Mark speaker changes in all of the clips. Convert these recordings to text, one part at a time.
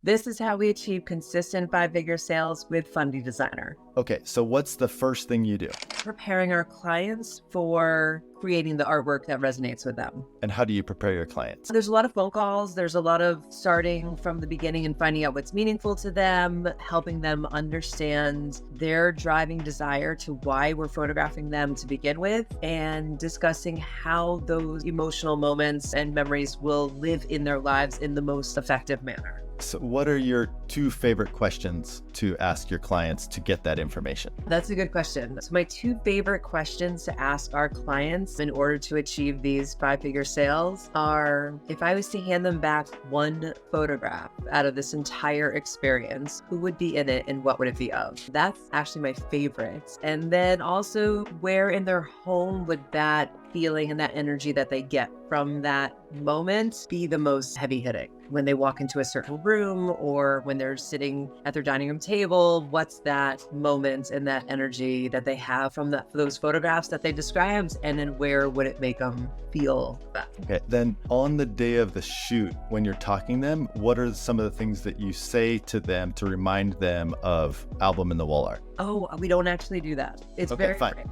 Speaker 1: This is how we achieve consistent 5-figure sales with Fundy Designer.
Speaker 2: Okay, so what's the first thing you do?
Speaker 1: Preparing our clients for creating the artwork that resonates with them.
Speaker 2: And how do you prepare your clients?
Speaker 1: There's a lot of phone calls. There's a lot of starting from the beginning and finding out what's meaningful to them, helping them understand their driving desire to why we're photographing them to begin with, and discussing how those emotional moments and memories will live in their lives in the most effective manner.
Speaker 2: So what are your 2 favorite questions to ask your clients to get that information?
Speaker 1: That's a good question. So my 2 favorite questions to ask our clients in order to achieve these 5-figure sales are, if I was to hand them back one photograph out of this entire experience, who would be in it and what would it be of? That's actually my favorite. And then also, where in their home would that feeling and that energy that they get from that moment be the most heavy hitting? When they walk into a certain room or when they're sitting at their dining room table, what's that moment and that energy that they have from those photographs that they described? And then where would it make them feel that?
Speaker 2: Okay, then on the day of the shoot, when you're talking to them, what are some of the things that you say to them to remind them of album and the wall art?
Speaker 1: Oh, we don't actually do that. It's
Speaker 2: Okay,
Speaker 1: very
Speaker 2: fine.
Speaker 1: rare.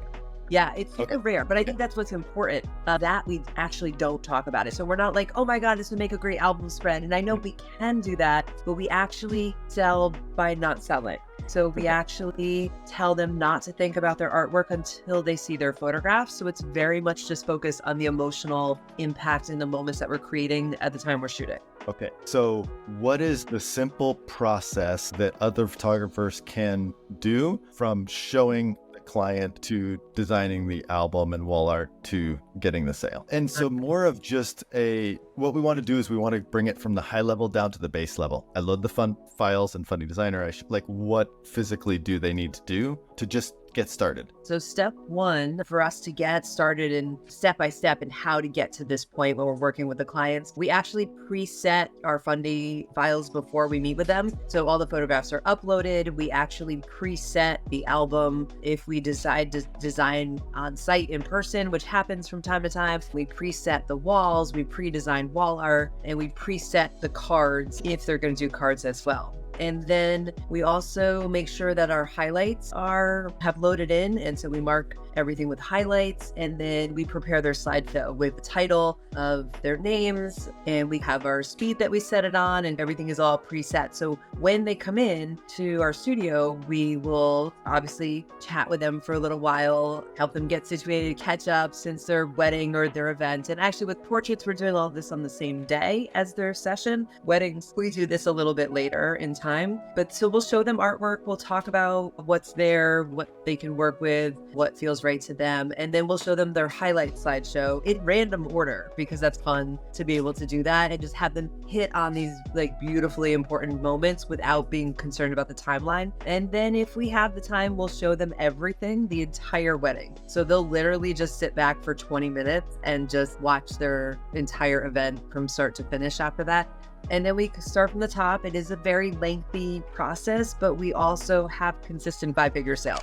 Speaker 1: Yeah, it's super rare, but I think that's what's important, that we actually don't talk about it. So we're not like, oh my God, this would make a great album spread. And I know we can do that, but we actually sell by not selling. So we actually tell them not to think about their artwork until they see their photographs. So it's very much just focused on the emotional impact in the moments that we're creating at the time we're shooting.
Speaker 2: Okay, so what is the simple process that other photographers can do from showing the client to designing the album and wall art to getting the sale? And so more of just what we want to do is we want to bring it from the high level down to the base level. I load the files in Fundy Designer. What physically do they need to do to just get started?
Speaker 1: So step 1 for us to get started in step by step and how to get to this point when we're working with the clients, we actually preset our Fundy files before we meet with them. So all the photographs are uploaded. We actually preset the album. If we decide to design on site in person, which happens from time to time, we preset the walls, we pre-design wall art, and we preset the cards if they're going to do cards as well. And then we also make sure that our highlights have loaded in. And so we mark everything with highlights, and then we prepare their slideshow with the title of their names, and we have our speed that we set it on, and everything is all preset. So when they come in to our studio, we will obviously chat with them for a little while, help them get situated, catch up since their wedding or their event. And actually with portraits, we're doing all this on the same day as their session. Weddings, we do this a little bit later in time. But so we'll show them artwork. We'll talk about what's there, what they can work with, what feels right to them. And then we'll show them their highlight slideshow in random order, because that's fun to be able to do that and just have them hit on these like beautifully important moments without being concerned about the timeline. And then if we have the time, we'll show them everything, the entire wedding. So they'll literally just sit back for 20 minutes and just watch their entire event from start to finish after that. And then we start from the top. It is a very lengthy process, but we also have consistent 5-figure sales.